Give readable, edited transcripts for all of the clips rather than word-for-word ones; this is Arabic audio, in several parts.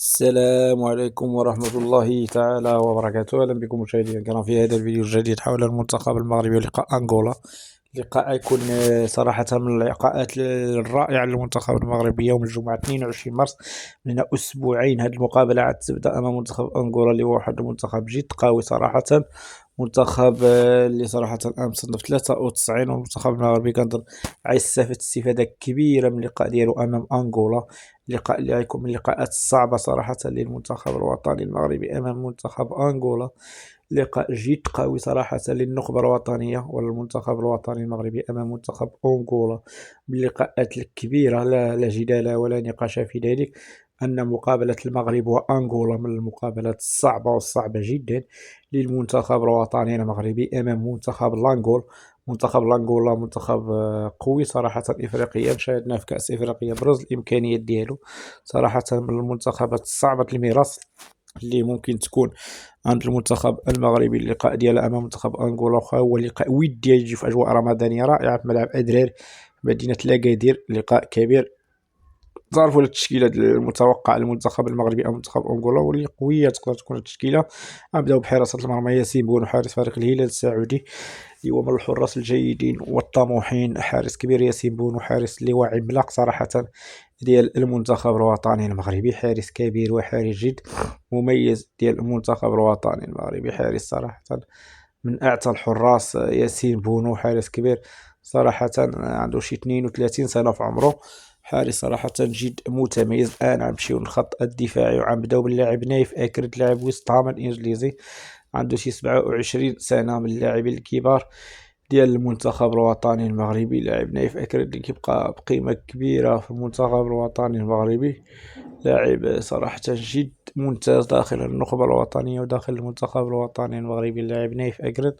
السلام عليكم ورحمة الله تعالى وبركاته. أهلا بكم مشاهدينا الكرام في هذا الفيديو الجديد حول المنتخب المغربي ولقاء أنغولا. لقاء يكون صراحة من اللقاءات الرائعة للمنتخب المغربي يوم الجمعة 22 مارس. من أسبوعين هذه المقابلة عاد تبدأ أمام منتخب أنغولا اللي هو واحد المنتخب جد قوي صراحة. منتخب اللي صراحة الآن صنف 93، والمنتخب المغربي كنظن غيستافد استفادة كبيرة من اللقاء ديالو أمام أنغولا. اللقاء اللي غيكون من اللقاءات الصعبة صراحة للمنتخب الوطني المغربي أمام منتخب أنغولا. لقاء جد قوي صراحة للنخبة الوطنية والمنتخب الوطني المغربي أمام منتخب أنغولا. من اللقاءات الكبيرة لا جدال ولا نقاش في ذلك أن مقابلة المغرب وأنغولا من المقابلات الصعبة والصعبة جدا للمنتخب الوطني المغربي أمام منتخب لانغول. منتخب لانغولا منتخب قوي صراحة إفريقيا، شاهدناه في كأس إفريقيا برز الإمكانيات ديالو صراحة من المنتخبات الصعبة المراس اللي ممكن تكون عند المنتخب المغربي. اللقاء ديالها أمام منتخب أنغولا هو لقاء ودي يجي في أجواء رمضانية رائعة في ملعب أدرار مدينة لاكادير. لقاء كبير، تعرفوا التشكيلة المتوقعة للمنتخب المغربي أو منتخب أنغولا واللي قوية تقدر تكون التشكيلة. غنبداو بحراسة المرمى ياسين بونو حارس فريق الهلال السعودي اللي هو من الحراس الجيدين والطموحين. حارس كبير ياسين بونو، حارس اللي هو عملاق صراحة ديال المنتخب الوطني المغربي، حارس كبير وحارس جد مميز ديال المنتخب الوطني المغربي. حارس صراحة من أعتى الحراس ياسين بونو، حارس كبير صراحة عنده شي 32 سنة في عمره. حارس صراحة جد متميز. الآن غنمشيو للخط الدفاعي وغنبداو باللاعب نايف أكرد لاعب ويست هام الإنجليزي، عنده شي 27 سنة، من اللاعبين الكبار ديال المنتخب الوطني المغربي. لاعب نايف أكرد اللي كيبقى بقيمة كبيرة في المنتخب الوطني المغربي، لاعب صراحة جد ممتاز داخل النخبة الوطنية وداخل المنتخب الوطني المغربي. اللاعب نايف أكرد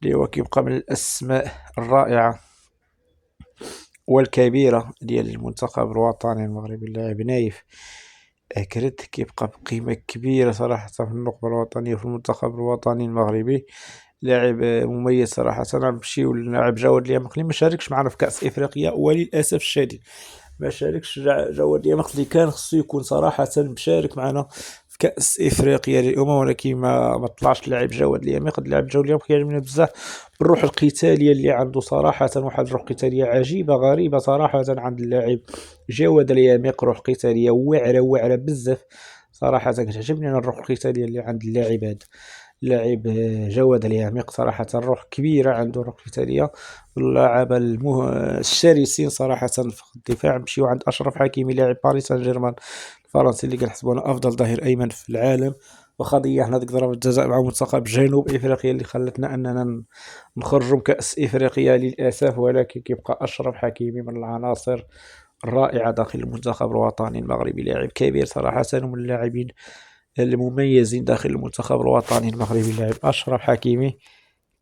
اللي هو كيبقى من الأسماء الرائعة والكبيرة ديال المنتخب الوطني المغربي. اللاعب نايف أكرد كيبقى بقيمة كبيرة صراحة في النخبة الوطنية في المنتخب الوطني المغربي. لاعب مميز صراحة. غنمشيو للاعب جواد اليمق اللي مشاركش معنا في كأس إفريقيا وللأسف الشديد. ما شاركش جواد اليمق اللي كان خصو يكون صراحة مشارك معنا في كأس إفريقيا للأمم، ولكن ما طلعش لاعب جواد اليمق. لاعب جواد اليمق كيعجبني بزاف بالروح القتالية اللي عنده صراحة، واحد الروح قتالية عجيبة غريبة صراحة عند اللاعب جواد اليمق. روح قتالية واعرة بزاف صراحة. كتعجبني أنا الروح القتالية اللي عند اللاعب هذا، لاعب جواد اليميق صراحة. روح كبيرة، عنده روح قتالية. اللاعب الشرسين صراحة في الدفاع. نمشيو عند أشرف حكيمي لاعب باريس سان جيرمان الفرنسي اللي كنحسبونه أفضل ظهير أيمن في العالم، وخضيعنا ديك ضربة الجزاء مع منتخب جنوب إفريقيا اللي خلتنا أننا نخرجوا من كأس إفريقيا للأسف. ولكن كيبقى أشرف حكيمي من العناصر الرائعة داخل المنتخب الوطني المغربي، لاعب كبير صراحة ومن اللاعبين المميزين داخل المنتخب الوطني المغربي. اللاعب أشرف حكيمي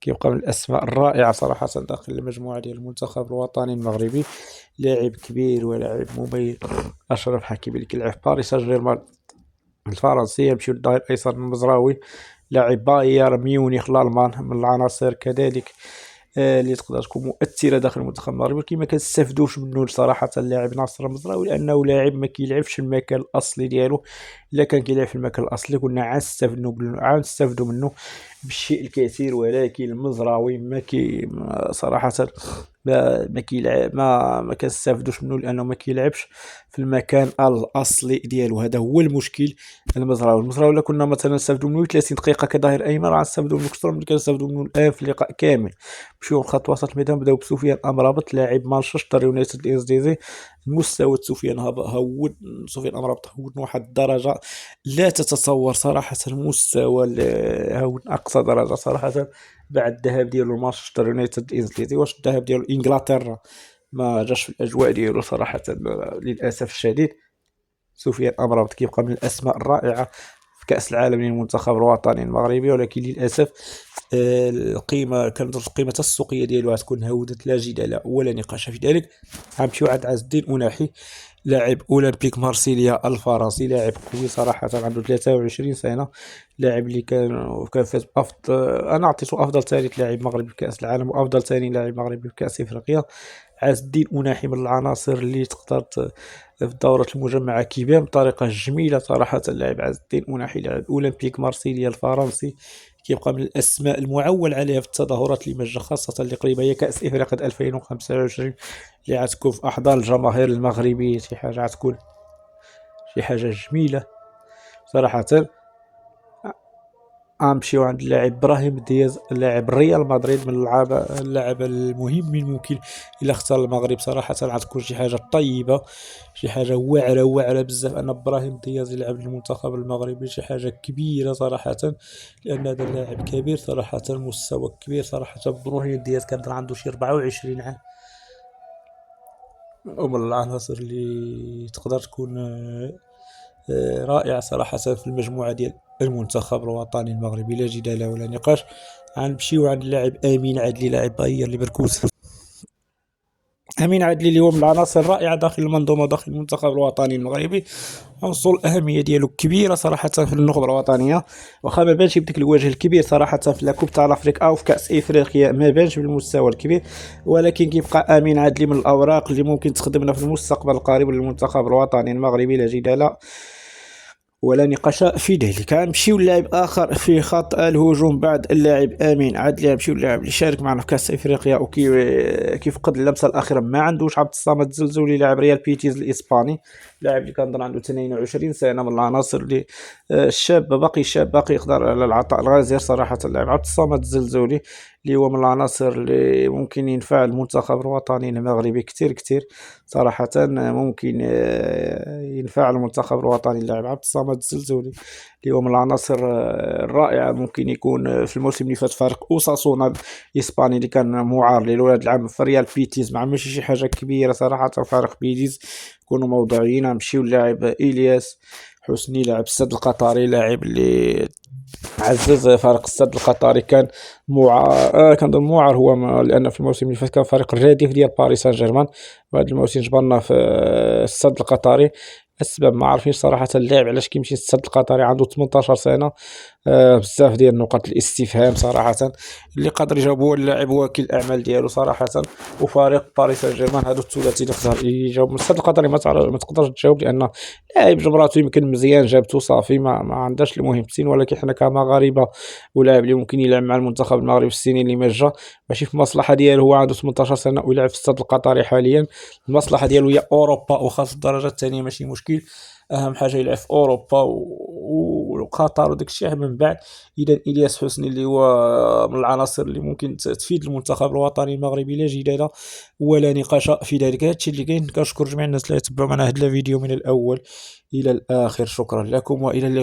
كيبقى من الأسماء الرائعة صراحة داخل المجموعة ديال المنتخب الوطني المغربي. لاعب كبير ولاعب مميز أشرف حكيمي اللي كيلعب في باريس سان جيرمان الفرنسي. يمشيو للظهير الأيسر المزراوي لاعب بايرن ميونخ الألمان، من العناصر كذلك اللي تقدر تكون مؤثره داخل المنتخب المغربي، ولكن ما كنستافدوش منه صراحه اللاعب ناصر المزراوي لانه لاعب ما كيلعبش في المكان الاصلي ديالو. الا كان كيلعب في المكان الاصلي كنا عاد نستافدوا منه بالشيء الكثير، ولكن المزراوي صراحه ما كيلعب، ما كنستافدوش منه لانه ما كيلعبش في المكان الاصلي ديالو. هذا هو المشكل. المزراوي الا كنا مثلا نستافدوا منه 30 دقيقه كظهير ايمن غنستافدوا منه اكثر من اللي كنستافدوا منه الان في اللقاء كامل. مشيو لخط وسط الميدان، بداو بسفيان امرابط لاعب مانشستر يونايتد الانجليزي. المستوى سفيان امرابط هود واحد الدرجه لا تتصور صراحه. المستوى هود اقصى درجه صراحه بعد الذهاب ديالو لمانشستر يونايتد الانجليزي. واش الذهاب ديالو لانجلترا ما جاش في الاجواء ديالو صراحه للاسف الشديد. سفيان امرابط كيبقى من الاسماء الرائعه في كاس العالم للمنتخب الوطني المغربي، ولكن للاسف القيمه السوقيه ديالو غتكون هودت لا جدال ولا نقاش في ذلك. غنمشيو عند عز الدين أناحي لاعب اولمبيك مارسيليا الفرنسي، لاعب قوي صراحه عنده 23 سنه. لاعب اللي كان فاز بافضل، انا عطيته افضل ثالث لاعب مغربي في كاس العالم وافضل ثاني لاعب مغربي في كاس افريقيا. عز الدين أناحي من العناصر اللي تقدر في دورة المجمع كيبان بطريقة جميلة صراحة. اللاعب عز الدين أوناحي لاعب أولمبيك مارسيليا الفرنسي، كيبقى من الأسماء المعول عليها في التظاهرات اللي خاصة اللي قريبة هي كأس إفريقيا 2025 اللي غتكون في أحضان الجماهير المغربية. شي حاجة غتكون شي حاجة جميلة صراحة. غنمشيو عند اللاعب ابراهيم دياز لاعب ريال مدريد، من اللاعب المهمين ممكن الا اختار المغرب صراحه. غتكون شي حاجه طيبه، شي حاجه واعره بزاف ان ابراهيم دياز يلعب للمنتخب المغربي، شي حاجه كبيره صراحه، لان هذا اللاعب كبير صراحه، مستوى كبير صراحه. ابراهيم دياز كان عنده شي 24 عام، ومن العناصر اللي تقدر تكون رائع صراحة في المجموعة ديال المنتخب الوطني المغربي، لا جدال ولا نقاش. غنمشيو عند اللاعب امين عدلي لاعب باير ليفركوزن. امين عدلي اللي هو من العناصر الرائعه داخل المنظومه داخل المنتخب الوطني المغربي، عنصر الاهميه ديالو كبيره صراحه في النخبه الوطنيه، واخا ما بانش بديك الوجه الكبير صراحه في لاكوب تاع لافريك او في كاس افريقيا، ما بانش بالمستوى الكبير، ولكن كيبقى امين عدلي من الاوراق اللي ممكن تخدمنا في المستقبل القريب للمنتخب الوطني المغربي، لا جدال ولا نقاش في ذلك. غنمشيو للاعب اخر في خط الهجوم بعد اللاعب امين عدلي، غنمشيو للاعب اللي شارك معنا في كاس افريقيا وكيفقد اللمسه الاخيره ما عندوش عبد الصمد الزلزولي لاعب ريال بيتيز الاسباني، لاعب اللي كنظن عنده 22 سنه، من العناصر اللي الشاب باقي يقدر على العطاء الغزير صراحه. اللاعب عبد الصمد الزلزولي اللي هو من العناصر اللي ممكن ينفع المنتخب الوطني المغربي كتير صراحة، ممكن ينفع المنتخب الوطني اللاعب عبد الصمد الزلزولي اللي هو من العناصر الرائعة. ممكن يكون في الموسم اللي فات فارق اوساسونا الاسباني اللي كان معار للولاد العام في ريال بيتيز، مع ماشي شي حاجة كبيرة صراحة فارق بيتيز، كونوا موضوعيين. نمشيو للاعب الياس حسني لاعب السد القطري، لاعب اللي عزز فريق السد القطري، كان معار كنظن معار هو لان في الموسم اللي فات كان فريق الرديف ديال باريس سان جيرمان، وهذا الموسم جبرنا في السد القطري. السبب ما عارفينش صراحه اللاعب علاش كيمشي للسد القطري، عنده 18 سنه. بزاف ديال نقاط الاستفهام صراحه، اللي قادر يجاوب هو اللاعب وكيل الاعمال ديالو صراحه، وفريق باريس سان جيرمان. هادو الثلاثي اللي خسر يجاوب. من السد القطري ما تقدرش تجاوب لان لاعب جبراته يمكن مزيان جابته صافي، ما عندهاش المهمتين، ولكن حنا كمغاربه ولاعب اللي ممكن يلعب مع المنتخب المغربي في السنين اللي ما جا، ماشي في المصلحه ديالو هو عنده 18 سنه ويلعب في السد القطري حاليا. المصلحه ديالو هي اوروبا وخاص الدرجه الثانيه ماشي مشكل، اهم حاجه يلعب في اوروبا وقطر وداك الشيء من بعد. اذا الياس حسني اللي هو من العناصر اللي ممكن تفيد المنتخب الوطني المغربي، لا جدال ولا نقاش في ذلك. هادشي اللي كاين. كنشكر جميع الناس اللي تبعوا معنا هذا الفيديو من الاول الى الاخر، شكرا لكم والى اللقاء.